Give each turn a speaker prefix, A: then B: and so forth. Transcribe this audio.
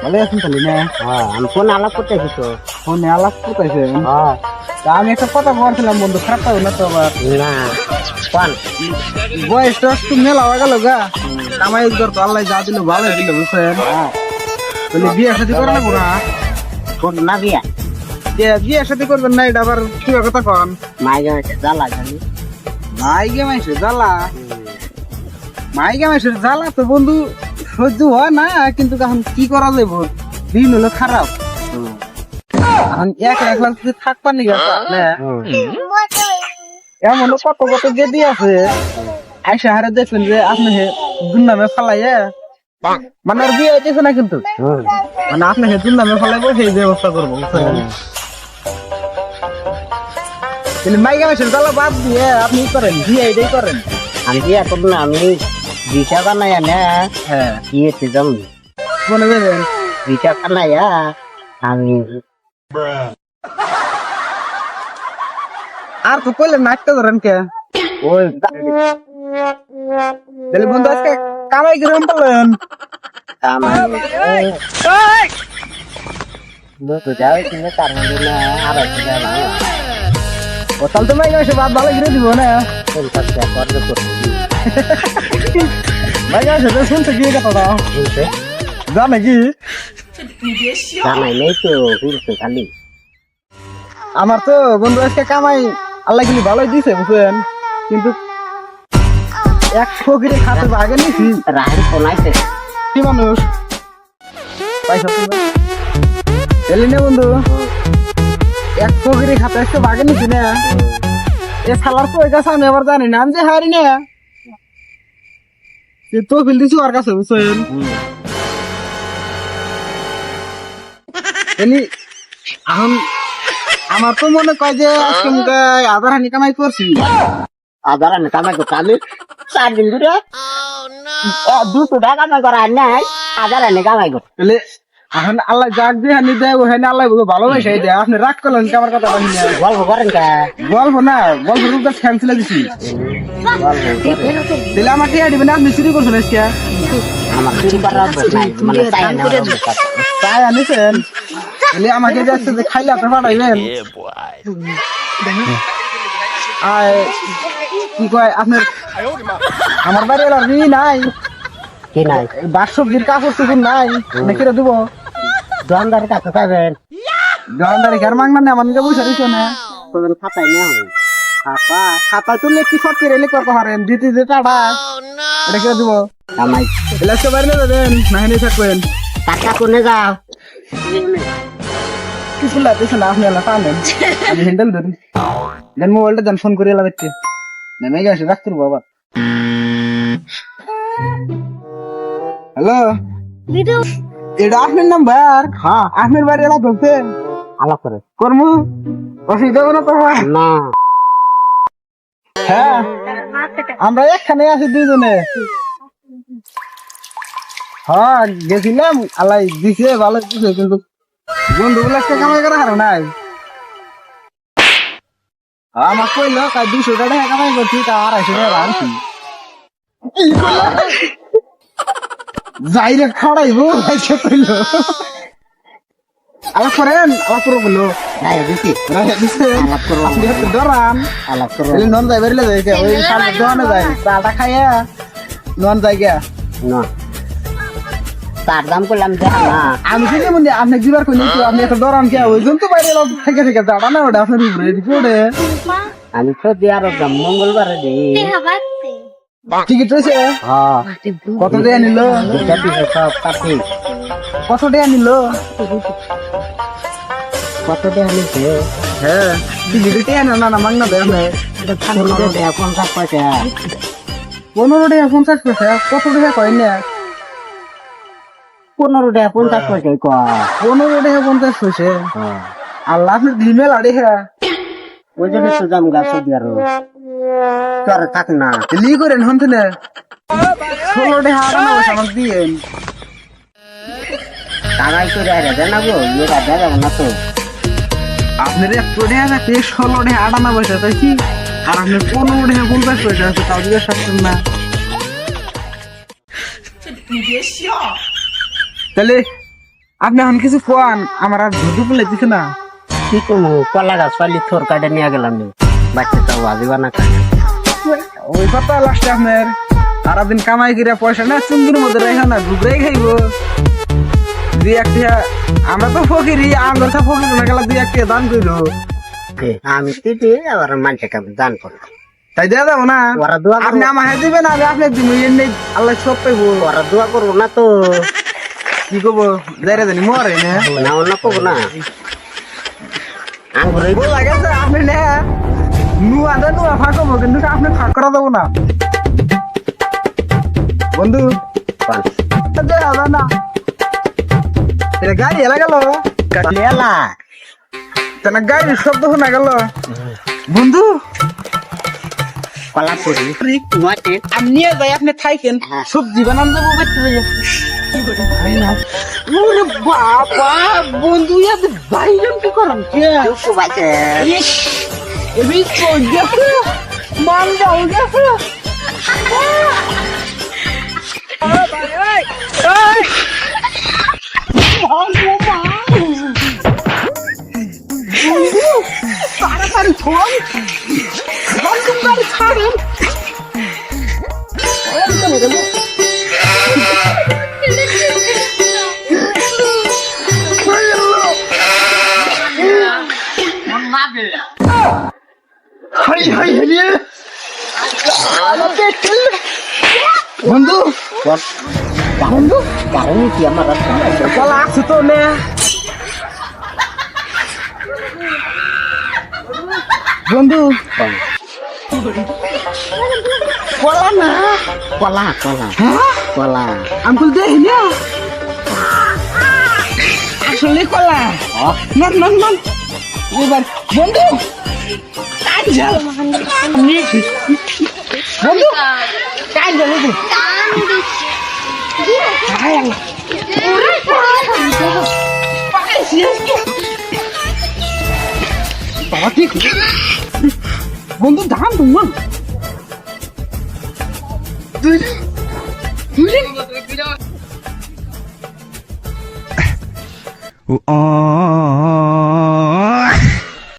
A: ভালো আছেন তাহলে না?
B: আমি ফোন আলাপ করতেছি তো।
A: ফোনে আলাপ করতেছেন? তা আমি একটা কথা বলছিলাম বন্ধু, খারাপ পাবো না তো আবার?
B: না কোন
A: বয়সটা একটু মেলা হয়ে গেল গা, কামাই উদ্ধার তো আল্লাহ যা দিল ভালো দিল বুঝছেন। তাহলে বিয়ে সাথে করে নেবো না?
B: কোন না বিয়া
A: বিয়ে সাথে করবেন না, এটা আবার কি কথা কন?
B: মাইগে জ্বালা জানি
A: মাইকে মাইসের জ্বালা, মাইকে মাইসের জ্বালা তো বন্ধু সহ্য হয় না, কিন্তু এখন কি করা যাবো, দিন হলো খারাপ। এখন এক লাখ যদি থাকবার নি এমন কত কত গেদি আছে, আইসা হারে দেখবেন যে আপনি দুর্নামে ফালাইয়া মানে আর বিয়ে হইতেছে না, কিন্তু মানে আপনি দুর্নামে ফালাইবো সেই ব্যবস্থা করবো বুঝছেন। মাইকা মাসের জ্বালা বাদ দিয়ে আপনি করেন বিয়ে এটাই করেন।
B: আমি বিয়া করবো না, আমি বিটা বানাইয়া না বিয়েতে যাবো
A: মনে দেবেন
B: বিটা বানাইয়া আমি
A: আর তো কইলেন নাট্য করেন কে?
B: ওই
A: তাহলে বন্ধু আজকে কামাই কিরকম পেলেন?
B: যাও কিন্তু তার মধ্যে না আড়াইশো টাকা
A: ও তাহলে তো মাইকা মাসে বাদ ভালো কিনে দিব না?
B: 50 টাকা খরচ করতে
A: মাইকা মাসে শুনছে কি কথাটা
B: বলছে
A: জানে কি?
B: জানাই নেই তো ঘুরছে খালি
A: আমার তো বন্ধু আজকে কামাই আল্লাহ কিন্তু ভালোই দিছে বুঝছেন, কিন্তু 100 কিরে খাতে আগে নিছি।
B: রাহাই ফোনাইছে
A: কি মানুষ পয়সা এলি না বন্ধু, 100 কিরে খাতে 100 আগে নিছি না। এ সালার তো ওই কাছে আমি আবার জানি না, আমি যে হারি না তো ফিল দিছি ওর কাছে বুঝছেন। এলি এখন আমার তো মনে কয় যে আজকে মুখে আধার হানি কামাই করছি।
B: আবার আমি কামাই করতে আমি 4 দিন ধরে 200 টাকা কামাই করা নাই, আবার আমি কামাই করতে
A: তাহলে এখন আল্লাহ যাক দিয়ে হানি দেয় ওখানে আল্লাহ ভালোবাসে দেয়। আপনি রাগ করলেন কি আমার কথা বানি?
B: গল্প করেন কা
A: গল্প না, গল্প রূপটা ফ্যান্সিলে দিছি। তাহলে আমাকে দিবেন, আপনি চুরি করছেন আজকে?
B: আমার চুরি করার অভ্যাস নাই, মানে চাই না অভ্যাস।
A: তাই আনিছেন, তাহলে আমাকে যাচ্ছে যে খাইলে আপনি পাঠাইবেন। আর কি কয় আপনার আমার বাড়ি এলার ই নাই,
B: কি নাই
A: বাসবজির কাপড় টুকুর নাই, নাকি দিব
B: দোকানদারের কাছে পাবেন
A: দোকানদারি ঘর মাংনা না আমার বুঝা দিত না।
B: তোদের খাতায় নেওয়া হবে
A: খাতা খাতা তুললে কি শর্ট করে লিখতে পারেন, দিতে যে টাটা এটা কিরা দিব?
B: কামাই
A: এলাচকে বাড়ি নিয়ে যাবেন না হেনে থাকবেন?
B: টাকা কোনে যাও
A: কি ফুল লাগতেছে না, আপনি এলা টানেন আমি হ্যান্ডেল ধরি। দেন মোবাইলটা দেন, ফোন করে এলা দেখতে নেমে গেছে রাখতে বাবা। হ্যালো এটা আপনার নাম্বার?
B: হ্যাঁ
A: আপনার বাড়ি এলা ধরছে
B: আলাপ করে
A: কর্মু অসুবিধা হবে না তো?
B: না
A: হ্যাঁ আমরা এখানে আছি দুইজনে। হ্যাঁ গেছিলাম, আল্লাহ দিছে ভালো দিছে, কিন্তু বন্ধু গুলো কামাই করা হারো নাই। আমার কইলো 200 টাকা কামাই করছি, তা 250 টাকা আনছি। যাই রে খাড়াইবো কইলো আলাপ করেন, আলাপ করবো বললো
B: নাই দিছি আলাপ করবো
A: আপনি হচ্ছে ডরান।
B: আলাপ করবো
A: নন যাই বেরিয়ে যাই ওই সামনে দোকানে যাই চাটা খাইয়া নন যাই গিয়া।
B: না তার দাম করলাম দেখা না
A: আমি থেকে মনে আপনি দিবার কই নিছি, আপনি একটা ডরান কে ওই জন্য তো বাইরে থেকে থেকে যাটা না ওটা আপনার উপরে দিকে
B: আমি তো দিয়ার মঙ্গলবারে দিই
A: টিকিট রয়েছে?
B: হ্যাঁ
A: কত টাকা নিল?
B: সব কাটি
A: কত টাকা নিল?
B: কত টাকা নিচ্ছে
A: হ্যাঁ টিকিট টাকা না না মাংনা দেয় না।
B: 50 পয়সা
A: 15 টাকা 50 পয়সা, কত টাকা কয় না?
B: 15 টাকা 50 পয়সা কয়
A: 15 টাকা 50 পয়সা। আল্লাহ আপনি ডিমেল আড়ে হ্যাঁ
B: ওই জন্য তো দাম গাছ দিয়ার তোর থাক না
A: লি করেন হন না 16 টাকা আড়ানো আমার দিয়েন।
B: কামাই করে আরে জানাবো ইয়ে রাজা যাবো না তো
A: আপনার 100 টাকা থাকে 16 টাকা আড়ানো পয়সা তাই কি, আর আপনি 15 টাকা 50 পয়সা আছে তাও দিকে থাকতেন না। তাহলে আপনি এখন কিছু কোয়ান আমার আর ধুধু বলে দিছে না।
B: কি করবো, কলা গাছ পালি থোর কাটে নিয়ে গেলাম বাচ্চা তো বাজিবা না কাটে।
A: ওই কথা লাস্টে আপনার সারাদিন কামাই করে পয়সা না চুঙ্গুর মধ্যে রেখে না ঘুগরাই খাইব। দুই একটা আমরা তো ফকিরি আমরা তো ফকির না গেলা দুই একটা দান করলো।
B: আমি দিদি আবার মানুষকে আমি দান করলাম,
A: তাই দেওয়া যাবো না।
B: ওরা দোয়া
A: আপনি
B: করবো,
A: আমার হাতে দিবেন আমি আপনার দিব এমনি আল্লাহ সব পাইবো।
B: ওরা দোয়া করবো না তো
A: কি করবো যাই জানি মরে না
B: না অন্য করবো না। আঙ্গুর
A: বোঝা গেছে আপনি না নুয়া দা নুয়া ফাঁকবো কিন্তু আপনি ফাঁক করা যাবো না বন্ধু। দেখা যায় না এটা গাড়ি এলা গেল
B: এলা
A: না গাড়ির শব্দ শোনা গেল বন্ধু।
B: কলা করি
A: আমি নিয়ে যাই আপনি থাইকেন সবজি বানান যাবো বাবা বন্ধু বাইরেন কি করেন মান যাও গেছে তাড়াতাড়ি ছোড় গাড়ি ছাড়েন বন্ধু
B: বন্ধু কারণ কি আমার
A: কলা আছে তো নে বন্ধু কলা না
B: কলা কলা কলা
A: আঙ্কুল দেখি না আসলে কলা নন নন নন এবার বন্ধু কাঞ্জাল বন্ধু কাঞ্জাল বন্ধু দাম তোমার
C: Oh,